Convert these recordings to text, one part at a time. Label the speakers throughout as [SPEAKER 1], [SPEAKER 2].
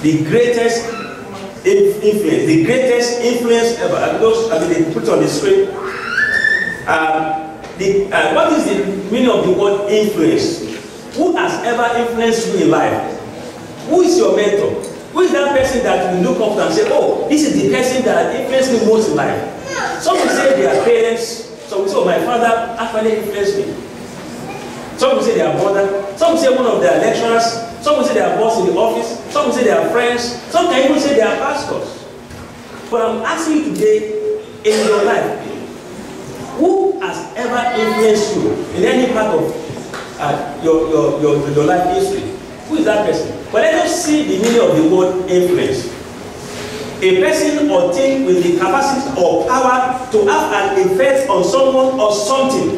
[SPEAKER 1] the greatest influence ever. They put it on the screen. What is the meaning of the word influence? Who has ever influenced you in life? Who is your mentor? Who is that person that you look up to and say, oh, this is the person that influenced me most in life? Some will say their parents. Some will say, oh, my father actually influenced me. Some will say their mother. Some will say one of their lecturers. Some will say their boss in the office. Some will say their friends. Some can even say their pastors. But I'm asking you today, in your life, who has ever influenced you in any part of your life history? Who is that person? But let us see the meaning of the word influence. A person or thing with the capacity or power to have an effect on someone or something.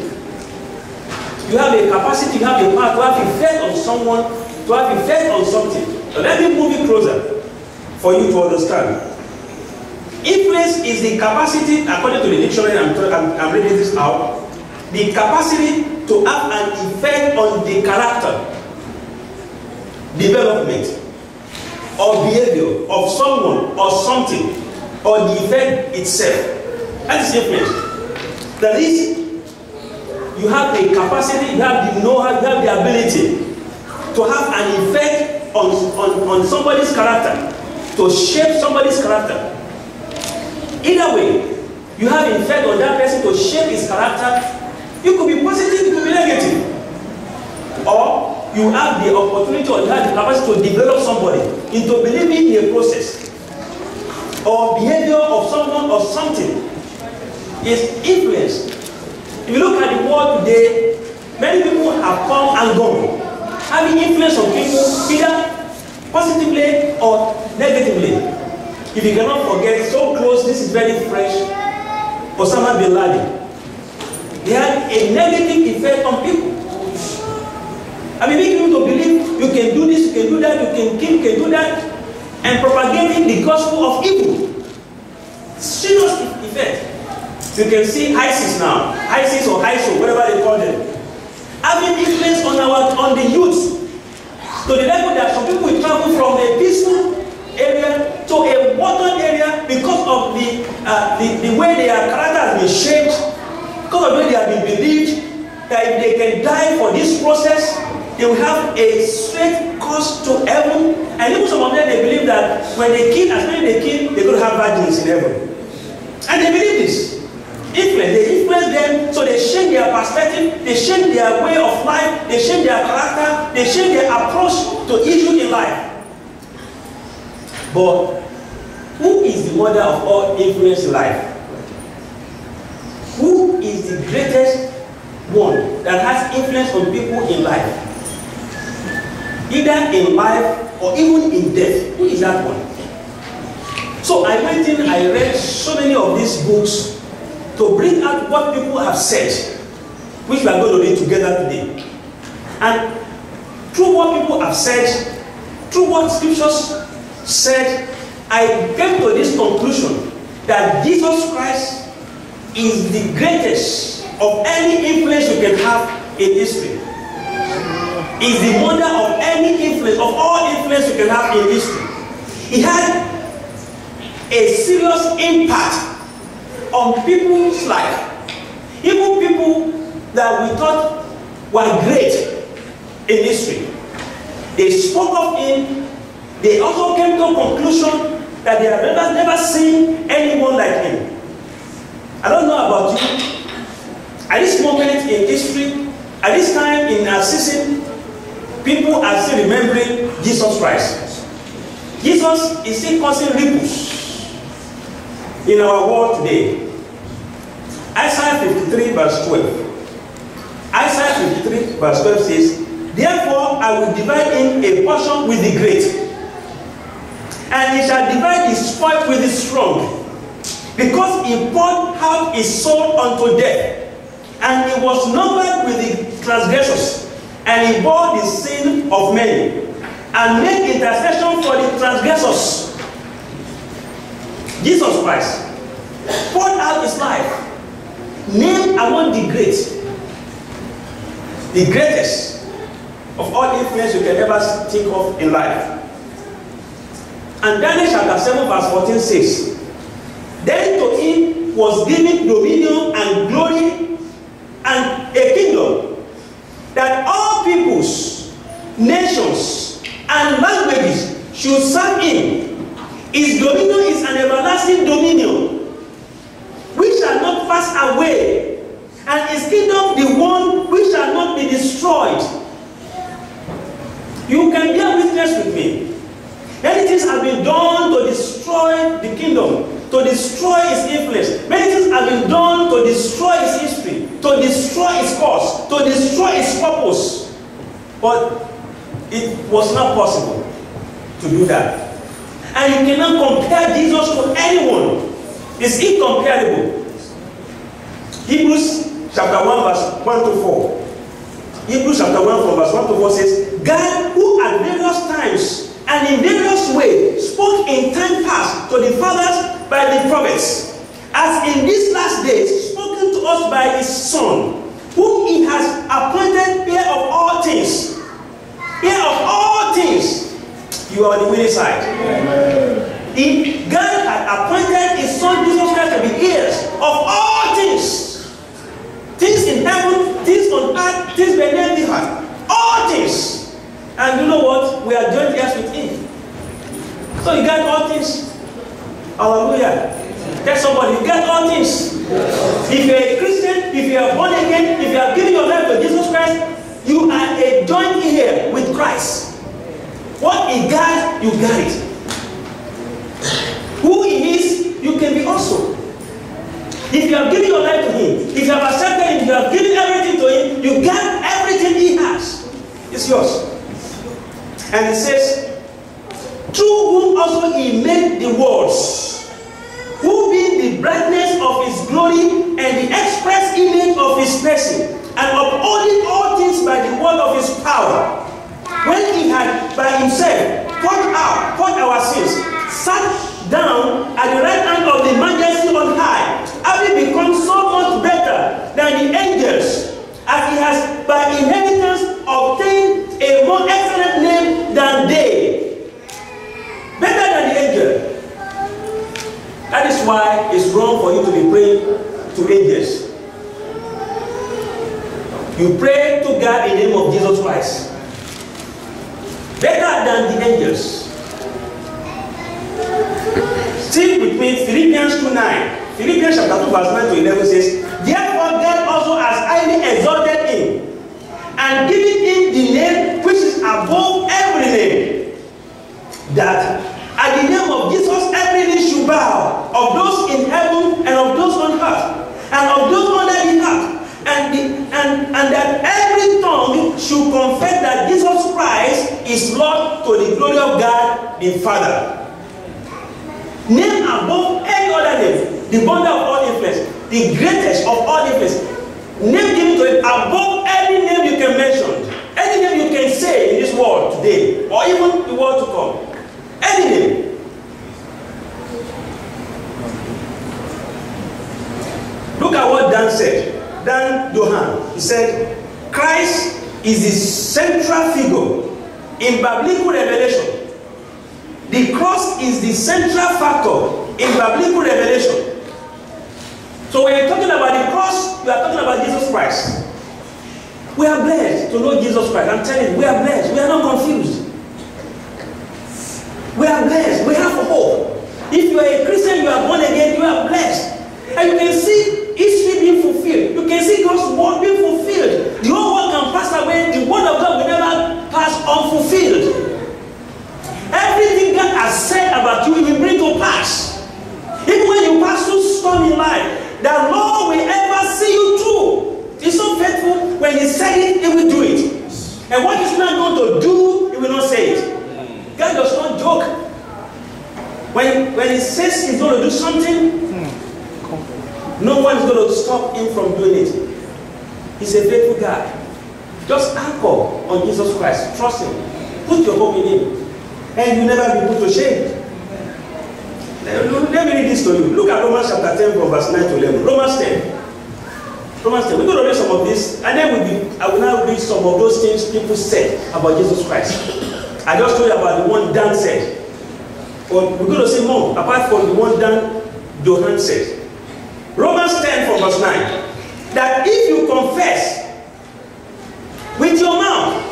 [SPEAKER 1] You have a capacity, you have a power to have effect on someone, to have effect on something. So let me move it closer for you to understand. Influence is the capacity, according to the dictionary, I'm reading this out, the capacity to have an effect on the character, development, or behavior of someone or something, or the event itself. That is influence. That is, you have the capacity, you have the know-how, you have the ability to have an effect on somebody's character, to shape somebody's character. Either way, you have an effect on that person to shape his character. You could be positive, you could be negative. Or you have the opportunity or you have the capacity to develop somebody into believing in a process or behavior of someone or something. Is influence. If you look at the world today, many people have come and gone, having influence on people either positively or negatively. If you cannot forget, so close, this is very fresh, Osama bin Laden. They had a negative effect on people. I mean, making people to believe you can do this, you can do that, you can kill, you can do that, and propagating the gospel of evil. Serious effect. You can see ISIS now, ISIS or ISO, whatever they call them, having influence on the youth. To the level that some people will travel from a peaceful area to a watered area because of the way their character has been shaped, because of the way they have been believed that if they can die for this process, they will have a straight course to heaven. And even some of them, they believe that when they kill, as many they kill, they're going to have virgins in heaven. And they believe this. They influence them, so they change their perspective, they change their way of life, they change their character, they change their approach to issues in life. But who is the mother of all influence in life? Who is the greatest one that has influence on people in life? Either in life or even in death. Who is that one? So I went in, I read so many of these books to bring out what people have said, which we are going to read together today. And through what people have said, through what scriptures said, I came to this conclusion that Jesus Christ is the greatest of any influence you can have in history. Is the mother of any influence, of all influence you can have in history. He had a serious impact on people's life. Even people that we thought were great in history. They spoke of him. They also came to a conclusion that they have never seen anyone like him. I don't know about you. At this moment in history, at this time in our season, people are still remembering Jesus Christ. Jesus is still causing ripples in our world today. Isaiah 53 verse 12. Isaiah 53 verse 12 says, therefore I will divide him a portion with the great, and he shall divide his spoil with the strong, because he poured out his soul unto death, and he was numbered with the transgressors, and he bore the sin of many, and made intercession for the transgressors. Jesus Christ poured out his life, named among the great, the greatest of all influence you can ever think of in life. And Daniel chapter 7 verse 14 says, then to him was given dominion and glory and a kingdom, that all peoples, nations, and languages should serve him. His dominion is an everlasting dominion, which shall not pass away, and his kingdom the one which shall not be destroyed. You can bear witness with me. Many things have been done to destroy the kingdom, to destroy its influence. Many things have been done to destroy its history, to destroy its cause, to destroy its purpose. But it was not possible to do that. And you cannot compare Jesus to anyone. It's incomparable. Hebrews chapter 1 verse 1 to 4. Hebrews chapter 1 from verse 1 to 4 says, God, who at various times and in various ways spoke in time past to the fathers by the prophets, as in these last days spoken to us by his Son, whom he has appointed heir of all things. Heir of all things. You are on the winning side. If God had appointed his Son Jesus Christ to be heirs of all things, things in heaven, things on earth, things beneath the earth, all things. And you know what? We are joint heirs with him. So you got all things. Hallelujah. Tell somebody, you got all things. If you're a Christian, if you are born again, if you are giving your life to Jesus Christ, you are a joint heir with Christ. What he got, you got it. Who he is, you can be also. If you have given your life to him, if you have accepted him, if you have given everything to him, you got everything he has. It's yours. And it says, through whom also he made the worlds, who being the brightness of his glory and the express image of his person, and upholding all things by the word of his power, when he had by himself purged our sins, sat down at the right hand of the majesty on high, having become so much better than the angels, as he has by inheritance obtained a more excellent name than they. Better than the angel. That is why it's wrong for you to be praying to angels. You pray to God in the name of Jesus Christ. Better than the angels. Still with me, Philippians 2:9. Philippians chapter 2 verse 9 to 11 says, therefore God also has highly exalted him, and given him the name which is above every name, that at the name of Jesus every knee should bow, of those in heaven and of those on earth and of those under the earth, and that every tongue should confess that Jesus Christ is Lord, to the glory of God the Father. Name above any other name, the bundle of all influence, the greatest of all influence. Name given to him above any name you can mention, any name you can say in this world today, or even the world to come. Any name. Look at what Dan said. Dan Dohan. He said, Christ is the central figure in biblical revelation. The cross is the central factor in biblical revelation. So when you're talking about the cross, you are talking about Jesus Christ. We are blessed to know Jesus Christ. I'm telling you, we are blessed. We are not confused. We are blessed. We have hope. If you are a Christian, you are born again, you are blessed. And you can see history being fulfilled. You can see God's word being fulfilled. The whole world can pass away. The word of God will never pass unfulfilled. Everything God has said about you, He will bring to pass. Even when you pass through storm in life, the Lord will ever see you through. He's so faithful. When He said it, He will do it. And what He's not going to do, He will not say it. God does not joke. When He says He's going to do something, no one is going to stop Him from doing it. He's a faithful God. Just anchor on Jesus Christ. Trust Him. Put your hope in Him. And you'll never be put to shame. Let me read this to you. Look at Romans chapter 10 from verse 9 to 11. Romans 10. Romans 10. We're going to read some of this. And then I will now read some of those things people said about Jesus Christ. I just told you about the one Dan said. Or we're going to say more, apart from the one Dan Johan said. Romans 10 from verse 9. That if you confess with your mouth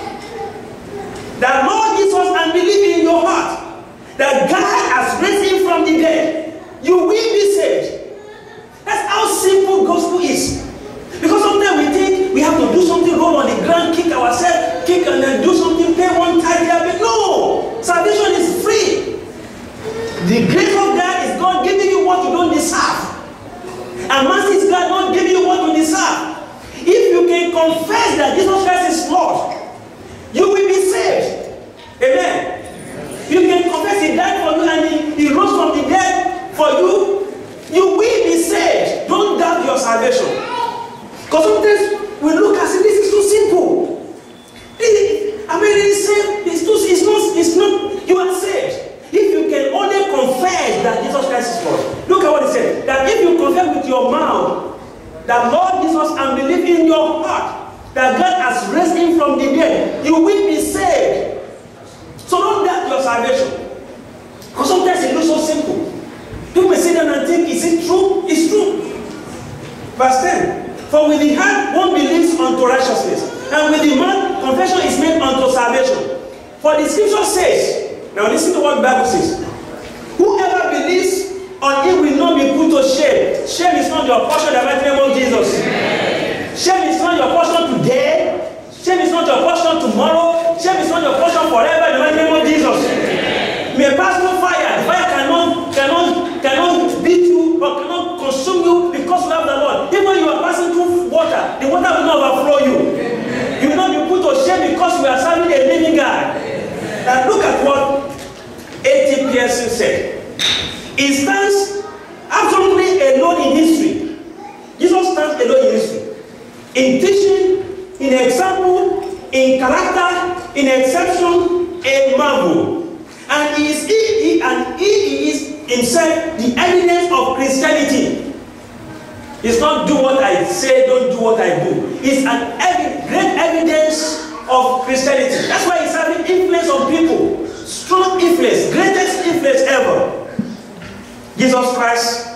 [SPEAKER 1] that Lord Jesus and believe in your heart that God has raised him from the dead, you will be saved. That's how simple gospel is. Because sometimes we think we have to do something, roll on the ground, kick ourselves, kick and then do something, pay one tithe. No! Salvation is free. The grace of God is God giving you what you don't deserve. And mercy is God not giving you what you deserve. If you can confess that Jesus Christ is Lord, you will be saved. Amen. You can confess He died for you and He rose from the dead for you. You will be saved. Don't doubt your salvation. Because sometimes we look and say, this is too simple. It's not, you are saved. If you can only confess that Jesus Christ is Lord. Look at what He said. That if you confess with your mouth that Lord Jesus and believe in your heart that God has raised him from the dead, you will be saved. So don't doubt your salvation. Because sometimes it looks so simple. People sit down and think, is it true? It's true. Verse 10. For with the heart one believes unto righteousness, and with the mouth confession is made unto salvation. For the scripture says, now listen to what the Bible says. Whoever believes on him will not be put to shame. Shame is not your portion in the mighty name of Jesus. Amen. Shame is not your portion today. Shame is not your portion tomorrow. Shame is not your portion forever in the mighty name of Jesus. Amen. May pass through fire. The fire cannot beat you or cannot consume you because you have the Lord. Even when you are passing through water, the water will not overflow you. Amen. You will not be put to shame because you are serving a living God. Now look at what A.T. Pierson said. He stands absolutely alone in history. Jesus stands alone in history. In teaching, in example, in character, in exception, a marvel. And he is himself the evidence of Christianity. It's not do what I say, don't do what I do. It's an great evidence of Christianity. That's why he's having influence on people. Strong influence, greatest influence ever. Jesus Christ,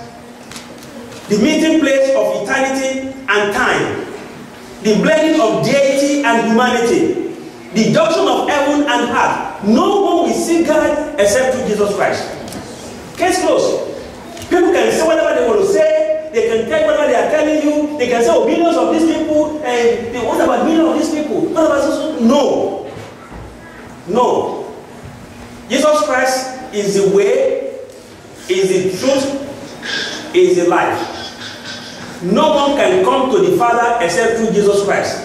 [SPEAKER 1] the meeting place of eternity and time, the blending of deity and humanity, the junction of heaven and earth. No one will see God except through Jesus Christ. Case closed. People can say whatever they want to say, they can tell whatever they are telling you, they can say, oh, billions of these people, and what about millions of these people? What about this? No. No. Jesus Christ is the way, is the truth, is the life. No one can come to the Father except through Jesus Christ.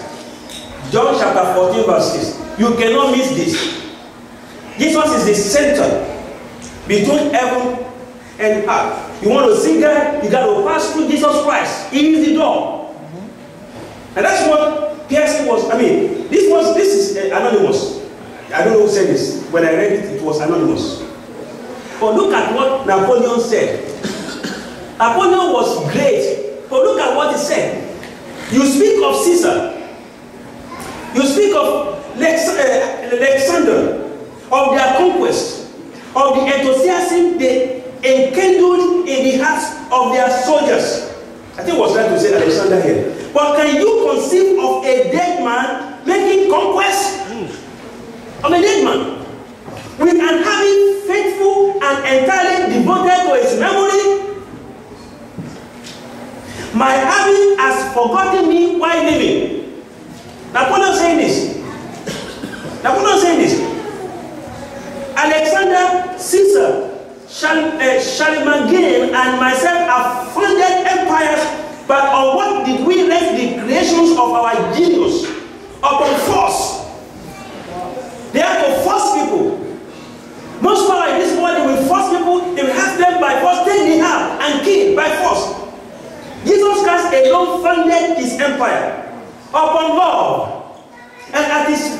[SPEAKER 1] John chapter 14 verse 6. You cannot miss this. Jesus is the center between heaven and earth. You want to see God, you got to pass through Jesus Christ. He is the door. And that's what Pierson was, this is anonymous. I don't know who said this. When I read it, it was anonymous. But look at what Napoleon said. Napoleon was great. But look at what he said. You speak of Caesar. You speak of Alexander, of their conquest, of the enthusiasm they enkindled in the hearts of their soldiers. I think it was right to say Alexander here. But can you conceive of a dead man making conquest of a dead man? With an army faithful and entirely devoted to his memory? My army has forgotten me while living. Napoleon saying this. Napoleon saying this. Alexander, Caesar, Charlemagne, and myself have founded empires, but on what did we rest the creations of our genius? Upon force. They have to force people. Most power in this world, they will force people, they will have them by force, take the arm and kill by force. Jesus Christ alone founded his empire upon love. And at his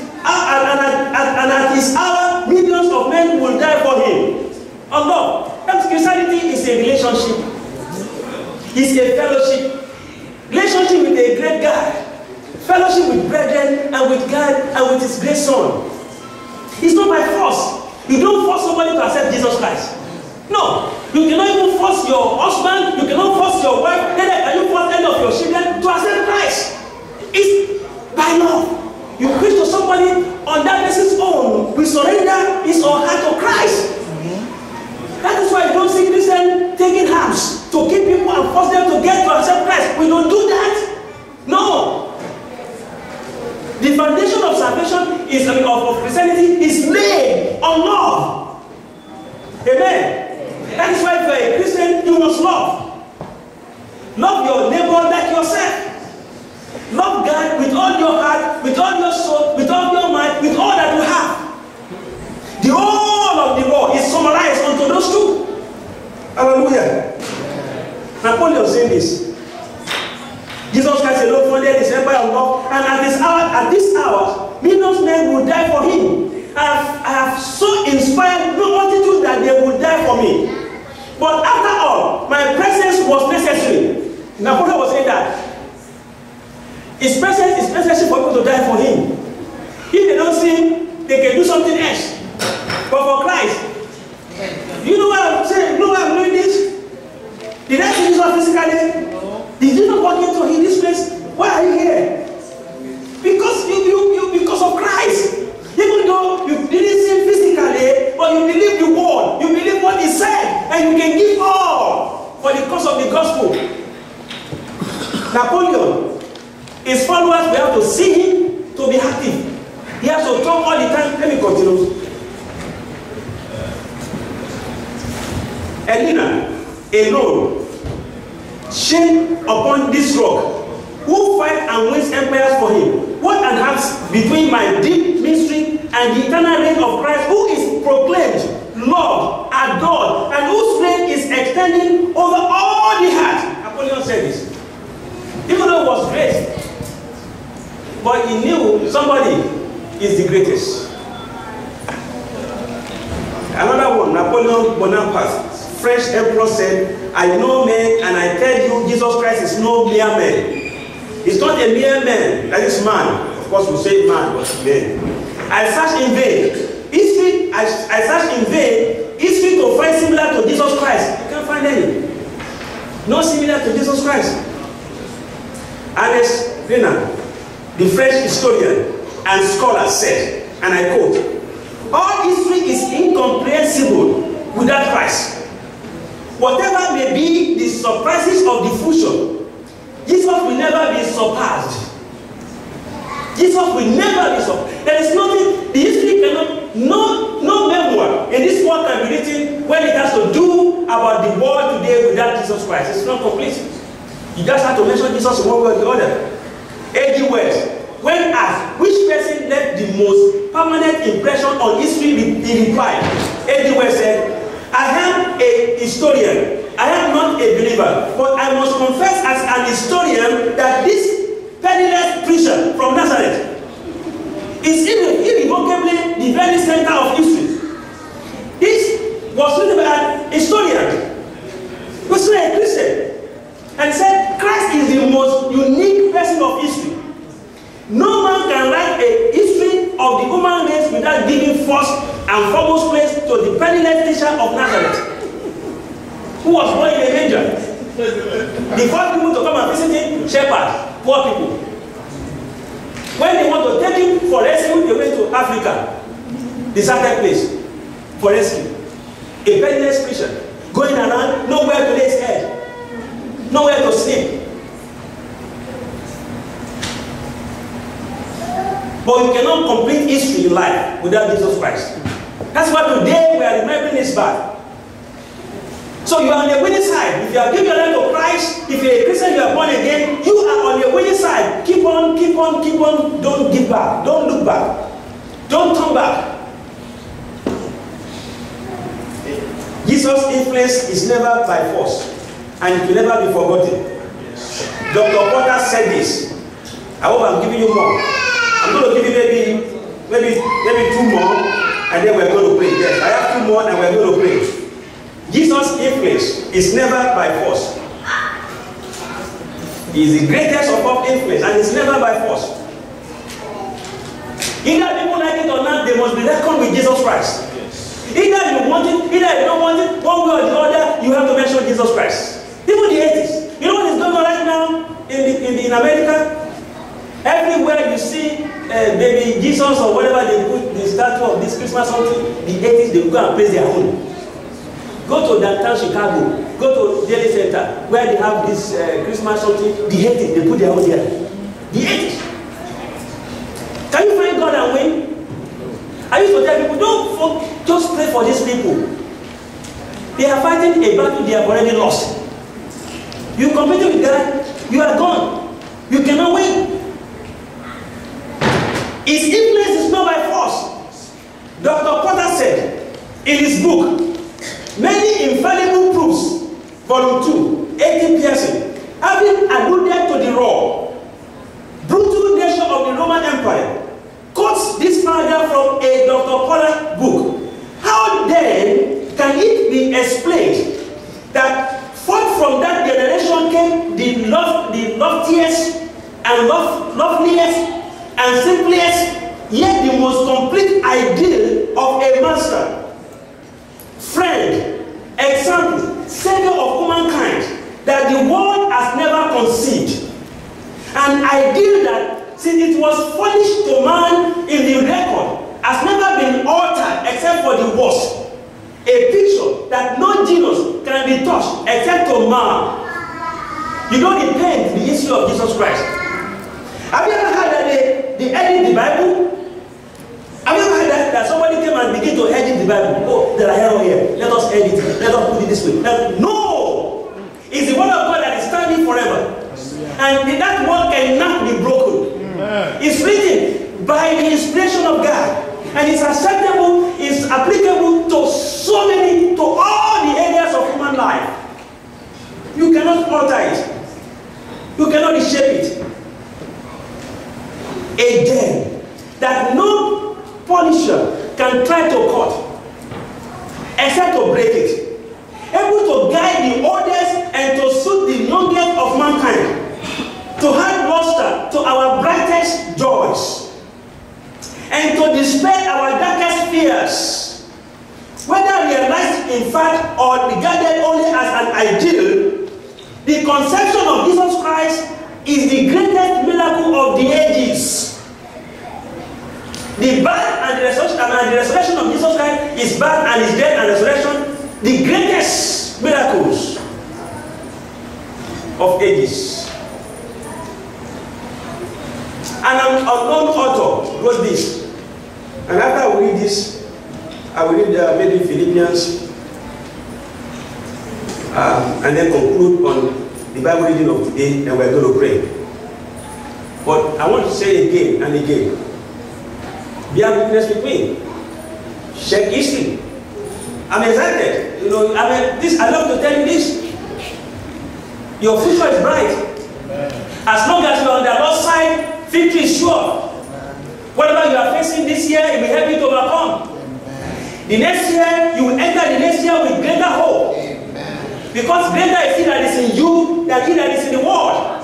[SPEAKER 1] hour, millions of men will die for him. On love. Christianity is a relationship. It's a fellowship. Relationship with a great God. Fellowship with brethren and with God and with his great Son. It's not by force. You don't force somebody to accept Jesus Christ. No. You cannot even force your husband, you cannot force your wife, neither can you force any of your children to accept Christ. It's by love. You preach to somebody on that basis alone, we surrender his or her to Christ. That is why you don't see Christians taking harms to keep people and force them to get to accept Christ. We don't do that. No. The foundation of salvation is of Christianity is laid on love. Amen. That is why if you are a Christian, you must love. Love your neighbor like yourself. Love God with all your heart, with all your soul, with all your mind, with all that you have. The whole of the law is summarized unto those two. Hallelujah. Napoleon saying this. Jesus Christ alone founded his empire of love, and at this hour, millions of men will die for him. I have so inspired no multitude that they will die for me. But after all, my presence was necessary. Napoleon was saying that his presence is necessary for people to die for him. If they don't see him, they can do something else. But for Christ, you know why I'm saying? You know why I'm doing this? Did I see Jesus physically? Did you not walk into this place? Why are you here? Because because of Christ. Even though you didn't see him physically, but you believe the word, you believe what he said, and you can give all for the cause of the gospel. Napoleon, his followers, we have to see him to be active. He has to talk all the time. Let me continue. Elena, alone, shame upon this rock, who fight and wins empires for him. What an half between my deep mystery and the eternal reign of Christ, who is proclaimed, loved, adored, and whose reign is extending over all the earth. Napoleon said this. Even though it was great, but he knew somebody is the greatest. Another one, Napoleon Bonaparte, French emperor, said, I know men, and I tell you, Jesus Christ is no mere man. He's not a mere man, that is man. Of course, we say man, but man. I searched in vain. History, I searched in vain. History to find similar to Jesus Christ. You can't find any. No similar to Jesus Christ. Ernest Renan, the French historian and scholar, said, and I quote, all history is incomprehensible without Christ. Whatever may be the surprises of the future, Jesus will never be surpassed. Jesus will never be surpassed. There is nothing, the history cannot, no memoir in this world can be written when it has to do about the world today without Jesus Christ. It's not complete. You just have to mention Jesus in one way or the other. A.G. Wells, when asked which person left the most permanent impression on history, he replied, A.G. Wells said, I am a historian. I am not a believer, but I must confess as an historian that this penniless preacher from Nazareth is irrevocably the very center of history. This was written by an historian who was a Christian and said Christ is the most unique person of history. No man can write a history of the human race without giving first and foremost place to the penniless teacher of Nazareth, who was born in a manger. The first people to come and visit him, shepherds, poor people. When they want to take him for rescue, they went to Africa, deserted place, for rescue. A penniless Christian, going around, nowhere to lay his head, nowhere to sleep. But you cannot complete history in life without Jesus Christ. That's why today we are remembering his birth. So you are on the winning side. If you are giving your life to Christ, if you are a Christian, you are born again, you are on the winning side. Keep on, keep on, keep on. Don't give back. Don't look back. Don't turn back. Jesus' influence is never by force, and it will never be forgotten. Dr. Potter said this. I hope I'm giving you more. I'm going to give you maybe 2 more, and then we're going to pray. Yes, I have 2 more, and we're going to pray. Jesus' influence is never by force. He is the greatest of all influence, and it's never by force. Either people like it or not, they must be reckoned with Jesus Christ. Either you want it, either you don't want it, one way or the other, you have to mention Jesus Christ. Even the atheists. You know what is going on right now in America? Everywhere you see maybe Jesus or whatever, they put the statue of this Christmas something, the atheists, they will go and praise their own. Go to downtown Chicago, go to Daily Center, where they have this Christmas something, the atheists, they put their own there. The atheists. Can you find God and win? I used to tell people, don't just pray for these people. They are fighting a battle they have already lost. You compete with God, you are gone. You cannot win. His influence is not by force. Dr. Potter said in his book, Many Infallible Proofs, Volume 2, 18 Pearson, having alluded to the raw, brutal nature of the Roman Empire, quotes this paragraph from a Dr. Potter book. How then can it be explained that forth from that generation came the loftiest and loveliest and simplest, yet the most complete ideal of a master, friend, example, savior of humankind that the world has never conceived? An ideal that, since it was furnished to man in the record, has never been altered except for the worst. A picture that no genius can be touched except to man. You don't depend the issue of Jesus Christ. Have you ever heard that they edit the Bible? Have you ever heard that somebody came and began to edit the Bible? Oh, there are errors here. Let us edit it. Let us put it this way. No! It's the word of God that is standing forever. And that word cannot be broken. It's written by the inspiration of God. And it's acceptable, it's applicable to so many, to all the areas of human life. You cannot alter it. You cannot reshape it. A gem that no polisher can try to cut, except to break it. Able to guide the oldest and to suit the youngest of mankind. To add luster to our brightest joys. And to dispel our darkest fears. Whether realized in fact or regarded only as an ideal, the conception of Jesus Christ is the greatest miracle of the ages. The birth and the resurrection of Jesus Christ, his birth and his death and resurrection, the greatest miracles of ages. And an unknown author wrote this. And after I will read this, I will read maybe Philippians and then conclude on the Bible reading of today, and we're going to pray. But I want to say again and again, bear witness with me. Check history. I'm excited. You know, I love to tell you this. Your future is bright. As long as you're on the Lord's side, victory is sure. Whatever you are facing this year, it will help you to overcome. The next year, you will enter the next year with greater hope. Because greater is he that is in you than he that is in the world.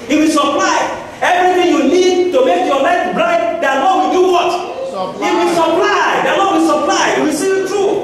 [SPEAKER 1] He will supply everything you need to make your life bright. The Lord will do what? He will supply. The Lord will supply. He will see you through.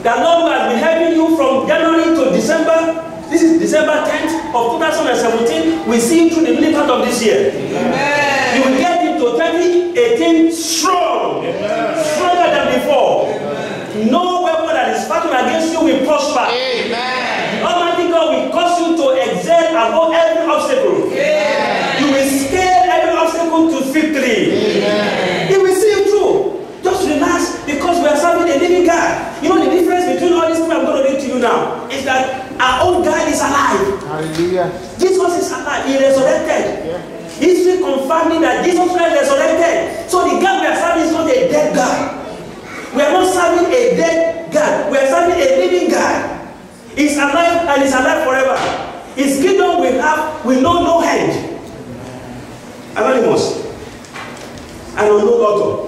[SPEAKER 1] The Lord who has been helping you from January to December. This is December 10th of 2017. We see you through the middle part of this year. Amen. You will get into 2018 strong. Amen. Stronger than before. Amen. No weapon that is fighting against you will prosper. Amen. Almighty God will cause you to excel above every obstacle. Amen. You will scale every obstacle to victory. Amen. He will see you through. Just relax, because we are serving a living God. You know the difference between all these things I'm going to read to you now is that our own God is alive. Hallelujah. Jesus is alive. He resurrected. Yeah. History confirming that Jesus Christ resurrected. So the God we are serving is not a dead God. We are not serving a dead God. We are serving a living God. He's alive and he's alive forever. His kingdom will know no end. Anonymous. An unknown author.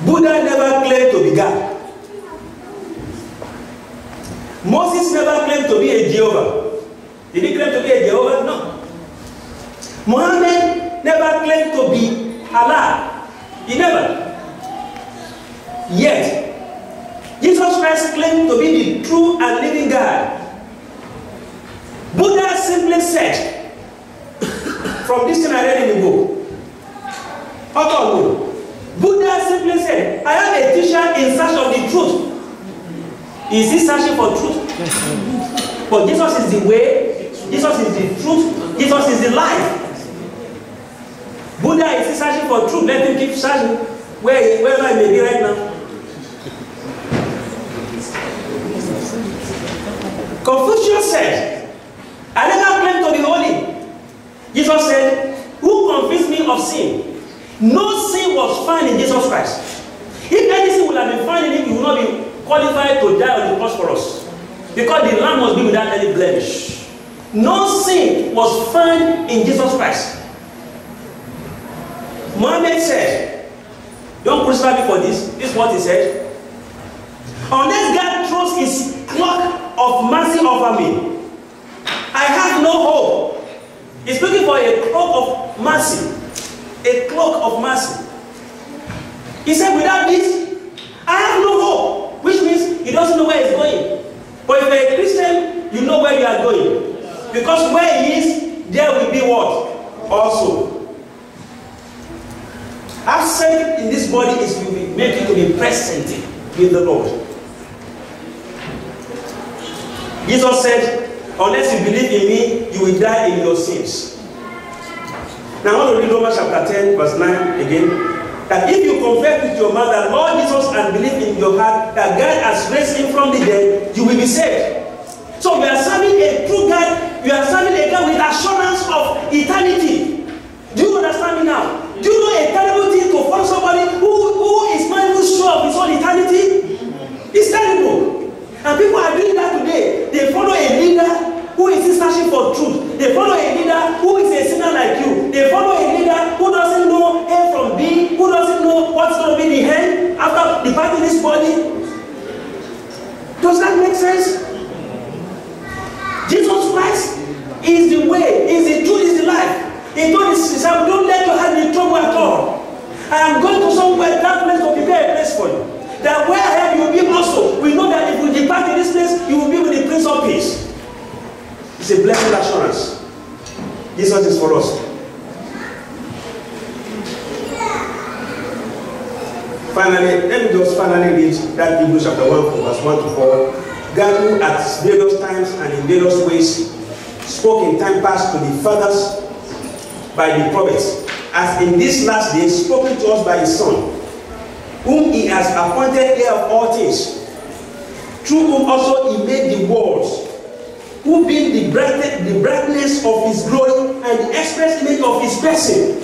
[SPEAKER 1] Buddha never claimed to be God. Moses never claimed to be a Jehovah. Did he claim to be a Jehovah? No. Muhammad never claimed to be Allah. He never. Yet, Jesus Christ claimed to be the true and living God. Buddha simply said, from this thing I read in the book, Buddha simply said, I am a teacher in search of the truth. Is he searching for truth? But Jesus is the way, Jesus is the truth, Jesus is the life. Buddha is searching for truth. Let him keep searching wherever he may be right now. Confucius said, I never claim to be holy. Jesus said, who convinced me of sin? No sin was found in Jesus Christ. If any sin would have been found in him, he would not be qualified to die on the cross for us. Because the Lamb must be without any blemish. No sin was found in Jesus Christ. Muhammad said, don't crucify me for this. This is what he said. Unless God throws his cloak of mercy over me, I have no hope. He's looking for a cloak of mercy. A cloak of mercy. He said, without this, I have no hope. Which means he doesn't know where he's going. But if you're a Christian, you know where you are going. Because where he is, there will be what? Also. Absent in this body is to be make you to be present with the Lord. Jesus said, unless you believe in me, you will die in your sins. Now I want to read Romans chapter 10, verse 9 again. That if you confess with your mouth that Lord Jesus and believe in your heart that God has raised him from the dead, you will be saved. So you are serving a true God, you are serving a God with assurance of eternity. Do you understand me now? Do you know a terrible thing to follow somebody who is not even sure of his own eternity? It's terrible. And people are doing that today. They follow a leader who is searching for truth. They follow a leader who is a sinner like you. They follow a leader who doesn't know A from B, who doesn't know what's going to be the end after departing this body. Does that make sense? Jesus Christ is the way, is the truth, is the life. He told his disciples, don't let your heart be troubled at all. I am going to somewhere, that place to prepare a place for you. That where I am, you will be also. We know that if we depart in this place, you will be with the Prince of Peace. It's a blessed assurance. Jesus is for us. Finally, let me just finally read that Hebrews chapter 1 from verse 1 to 4. God who at various times and in various ways spoke in time past to the fathers by the prophets, as in this last day spoken to us by his Son, whom he has appointed heir of all things, through whom also he made the worlds, who being the brightness of his glory and the express image of his person,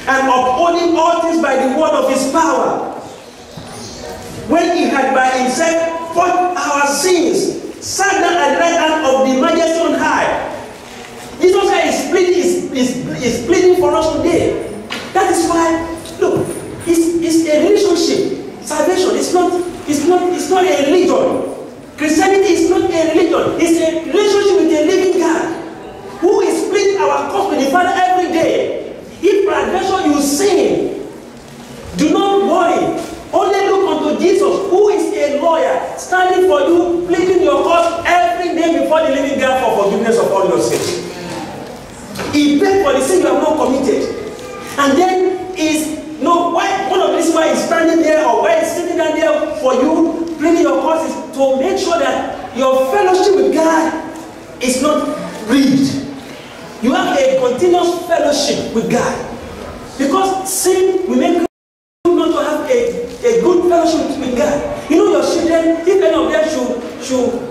[SPEAKER 1] and upholding all things by the word of his power, when he had by himself purged our sins, sat down at the right hand of the majesty on high. Jesus is pleading for us today. That is why, look, it's a relationship. Salvation is not a religion. Christianity is not a religion. It's a relationship with a living God who is pleading our cause with the Father every day. If by adventure you sin, do not worry. Only look unto Jesus, who is a lawyer, standing for you, pleading your cause every day before the living God for forgiveness of all your sins. He paid for the sin you have not committed. And then one of the reasons why he's standing there or why he's sitting down there for you, pleading your cause is to make sure that your fellowship with God is not grieved. You have a continuous fellowship with God. Because sin will make you not to have a good fellowship with God. You know your children, if any of them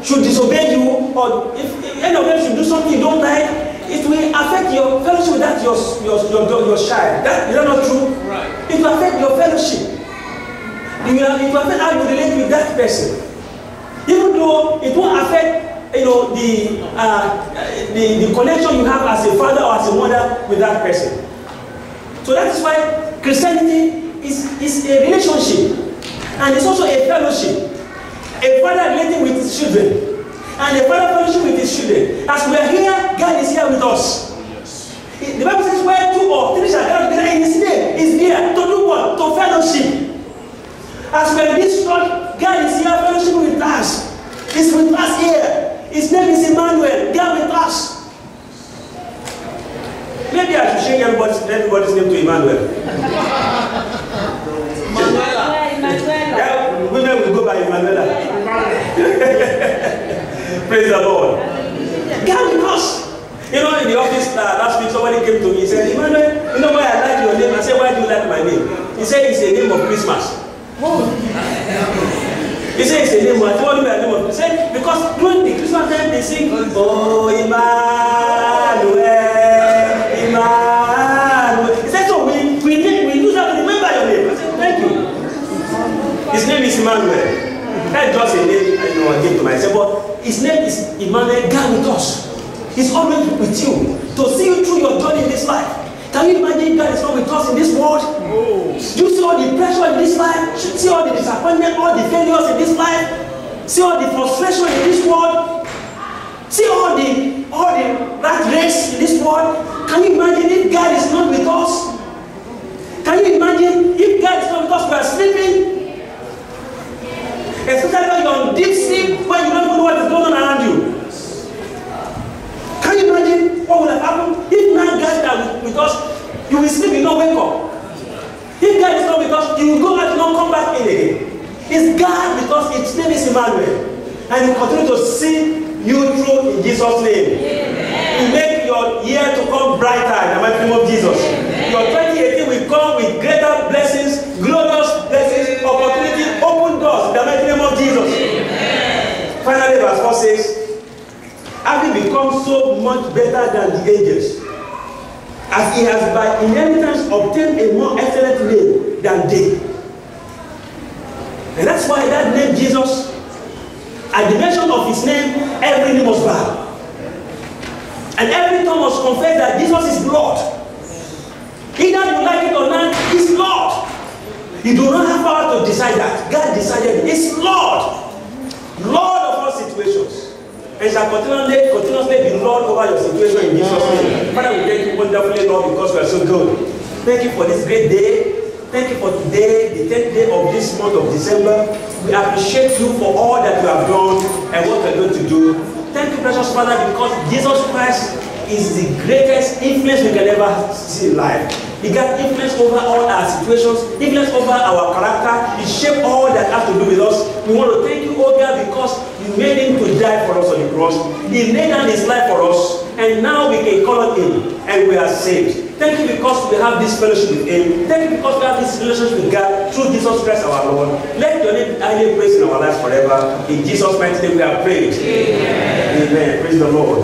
[SPEAKER 1] should disobey you, or if any of them should do something you don't like, it will affect your fellowship with that your child. Is that not true? Right. It will affect your fellowship. It will affect how you relate with that person. Even though it won't affect the connection you have as a father or as a mother with that person. So that is why Christianity is a relationship, and it's also a fellowship. A father relating with his children, and a father fellowship with his children. As we are here, God is here with us. Yes. The Bible says, where 2 or 3 shall gather together in his name, is here to do what? To fellowship. As we are in this anybody's name to Emmanuel. Yeah, women will go by Emmanuel. Praise the Lord. God with us. You know, in the office last week, somebody came to me and said, Emmanuel, you know why I like your name? I said, why do you like my name? He said, it's a name of Christmas. He said, it's a name of, I told him a name of, he said, because during the Christmas time, they sing, oh, Emmanuel, Emmanuel. He said, so we use that to remember your name. I said, thank you. His name is Emmanuel. That's just a name I gave to myself, but his name is Emmanuel, God with us. He's always with you to see you through your journey in this life. Can you imagine God is not with us in this world? Oh. Do you see all the pressure in this life? See all the disappointment, all the failures in this life? See all the frustration in this world? See all the rat race in this world? Can you imagine if God is not with us? Can you imagine if God is not with us, we are sleeping? Especially when you're on deep sleep, when you don't know what is going on around you. Can you imagine what would have happened if not God is with us? You will sleep, you don't wake up. If God is not with us, you will go out and not come back in again. It's God because its name is Emmanuel. And He will continue to see you through in Jesus' name. He will make your year to come brighter in the mighty name of Jesus. Your 2018 will come with greater blessings, glorious blessings, opportunity, open doors in the mighty name of Jesus. Finally, verse 4 says, having become so much better than the angels, as he has by inheritance obtained a more excellent name than they. And that's why that name Jesus, at the mention of his name, every knee must bow. And every tongue must confess that Jesus is Lord. Either you like it or not, he's Lord. You do not have power to decide that. God decided it's Lord. Lord of all situations. And shall continuously be Lord over your situation in Jesus' name. Father, we thank you wonderfully, Lord, because you are so good. Thank you for this great day. Thank you for today, the 10th day of this month of December. We appreciate you for all that you have done and what you are going to do. Thank you, precious Father, because Jesus Christ is the greatest influence we can ever see in life. He got influence over all our situations, influence over our character. He shaped all that has to do with us. We want to thank you, oh God, because you made him to die for us on the cross. He laid down his life for us, and now we can call on him, and we are saved. Thank you because we have this fellowship with him. Thank you because we have this relationship with God through Jesus Christ our Lord. Let your name be highly praised in our lives forever. In Jesus' mighty name we are prayed. Amen. Amen. Praise the Lord.